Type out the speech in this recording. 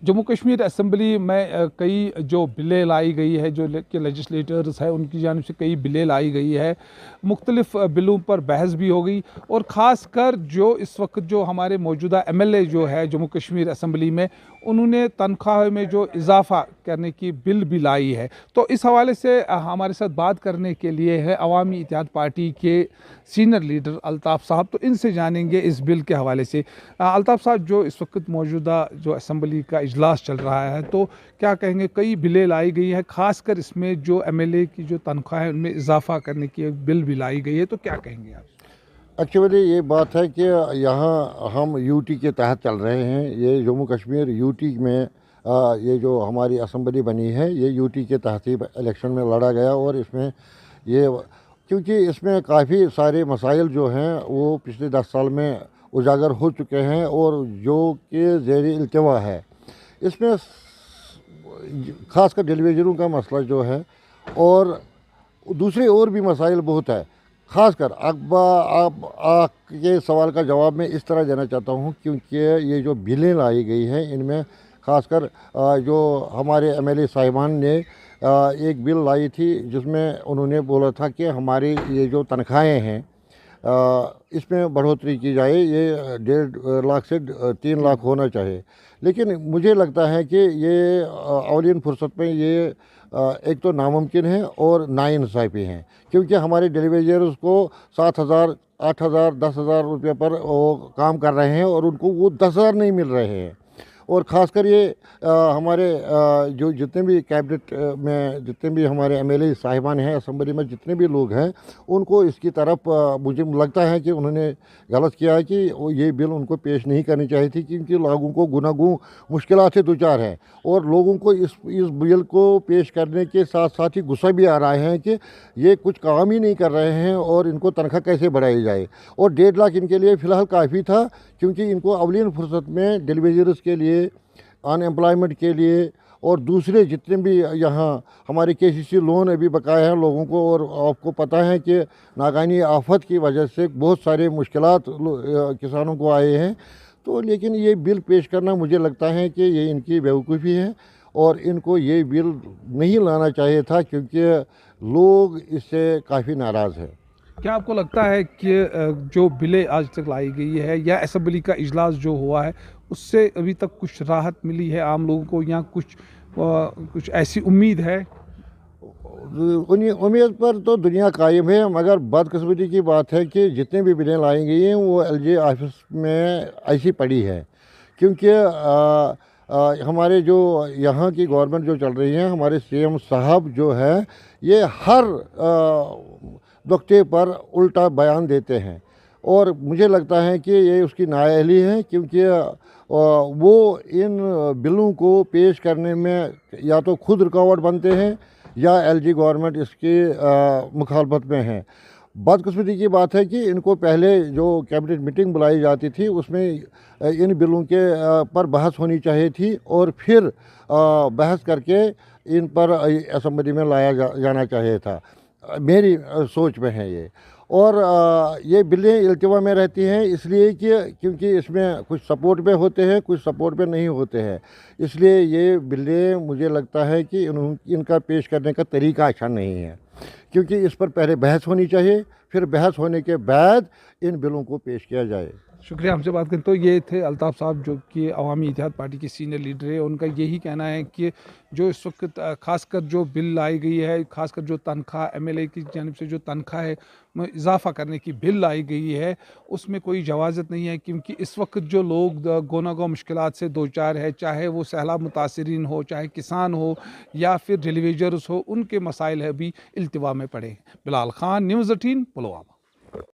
Jammu Kashmir assembly में कई जो बिलें लाई गई है, जो कि लेजिस्लेटर्स है उनकी जानिब से कई बिलें लाई गई है, मुख्तलिफ बिलों पर बहस भी हो गई। और ख़ास कर जो इस वक्त जो हमारे मौजूदा MLA जो है जम्मू कश्मीर असम्बली में, उन्होंने तनख्वाह में जो इजाफ़ा करने की बिल भी लाई है। तो इस हवाले से हमारे साथ बात करने के लिए है अवामी इत्तेहाद पार्टी के सीनियर लीडर अल्ताफ़ साहब। तो इनसे जानेंगे इस बिल के हवाले से। अल्ताफ़ साहब, जो इस वक्त मौजूदा जो असम्बली का इजलास चल रहा है, तो क्या कहेंगे? कई बिलें लाई गई है, ख़ासकर इसमें जो MLA की जो तनख्वाह है उनमें इजाफ़ा करने की एक बिल भी लाई गई है, तो क्या कहेंगे आप? एक्चुअली ये बात है कि यहाँ हम यूटी के तहत चल रहे हैं। ये जम्मू कश्मीर यूटी में ये जो हमारी असम्बली बनी है ये यूटी के तहत ही इलेक्शन में लड़ा गया। और इसमें ये क्योंकि इसमें काफ़ी सारे मसाइल जो हैं वो पिछले 10 साल में उजागर हो चुके हैं और जो कि ज़ेर इल्तिवा है। इसमें ख़ासकर टेलीविज़नों का मसला जो है और दूसरे और भी मसाइल बहुत है। ख़ासकर आपके सवाल का जवाब मैं इस तरह देना चाहता हूँ, क्योंकि ये जो बिलें लाई गई हैं इनमें ख़ासकर जो हमारे MLA साहिबान ने एक बिल लाई थी जिसमें उन्होंने बोला था कि हमारी ये जो तनख्वाहें हैं इसमें बढ़ोतरी की जाए, ये 1.5 लाख से 3 लाख होना चाहिए। लेकिन मुझे लगता है कि ये अवलियन फुर्सत में ये एक तो नामुमकिन है और नाइंसाफ़ी है, क्योंकि हमारे डिलीवरीज को 7,000, 8,000, 10,000 रुपये पर वो काम कर रहे हैं और उनको वो 10,000 नहीं मिल रहे हैं। और ख़ासकर ये हमारे जो जितने भी कैबिनेट में जितने भी हमारे MLA साहिबान हैं, असम्बली में जितने भी लोग हैं, उनको इसकी तरफ मुझे लगता है कि उन्होंने गलत किया है कि ये बिल उनको पेश नहीं करनी चाहिए थी, क्योंकि लोगों को गुनागूं मुश्किलात से दो-चार है। और लोगों को इस बिल को पेश करने के साथ साथ ही गुस्सा भी आ रहा है कि ये कुछ काम ही नहीं कर रहे हैं और इनको तनख्वाह कैसे बढ़ाई जाए। और 1.5 लाख इनके लिए फ़िलहाल काफ़ी था, क्योंकि इनको अवलियन फुर्सत में डिलीवरीज के लिए, अनएम्प्लॉयमेंट के लिए और दूसरे जितने भी यहाँ हमारे KCC लोन अभी बकाया हैं लोगों को, और आपको पता है कि नाकानी आफत की वजह से बहुत सारे मुश्किलात किसानों को आए हैं। तो लेकिन ये बिल पेश करना मुझे लगता है कि ये इनकी बेवकूफ़ी है और इनको ये बिल नहीं लाना चाहिए था, क्योंकि लोग इससे काफ़ी नाराज़ हैं। क्या आपको लगता है कि जो बिलें आज तक लाई गई है या असम्बली का इजलास जो हुआ है उससे अभी तक कुछ राहत मिली है आम लोगों को, या कुछ ऐसी उम्मीद है? उम्मीद पर तो दुनिया कायम है, मगर बदकिस्मती की बात है कि जितने भी बिलें लाई गई हैं वो LJ ऑफिस में ऐसी पड़ी है। क्योंकि हमारे जो यहाँ की गवर्नमेंट जो चल रही है, हमारे CM साहब जो है ये हर नुक्ते पर उल्टा बयान देते हैं और मुझे लगता है कि ये उसकी नाअहली है, क्योंकि वो इन बिलों को पेश करने में या तो खुद रुकावट बनते हैं या LG गवर्नमेंट इसकी मुखालफत में है। बदकिस्मती की बात है कि इनको पहले जो कैबिनेट मीटिंग बुलाई जाती थी उसमें इन बिलों के पर बहस होनी चाहिए थी और फिर बहस करके इन पर असम्बली में लाया जाना चाहिए था। मेरी सोच में है ये। और ये बिलें इल्तिवा में रहती हैं इसलिए कि क्योंकि इसमें कुछ सपोर्ट पे होते हैं, कुछ सपोर्ट पे नहीं होते हैं। इसलिए ये बिलें मुझे लगता है कि इनका पेश करने का तरीका अच्छा नहीं है, क्योंकि इस पर पहले बहस होनी चाहिए, फिर बहस होने के बाद इन बिलों को पेश किया जाए। शुक्रिया, हमसे बात करें। तो ये थे अल्ताफ़ साहब, जो कि अवामी इत्तेहाद पार्टी के सीनियर लीडर है। उनका यही कहना है कि जो इस वक्त खासकर जो बिल लाई गई है, खासकर जो तनख्वाह MLA की जानिब से जो तनख्वाह है में इजाफ़ा करने की बिल लाई गई है, उसमें कोई जवाज़त नहीं है, क्योंकि इस वक्त जो लोग गोना गो मुश्किलात से दो चार है, चाहे वो सैलाब मुतासरीन हो, चाहे किसान हो या फिर डिलीवरीज हो, उनके मसाइल है भी इल्तिवा में पड़े हैं। बिलाल खान, News 18, पुलवामा।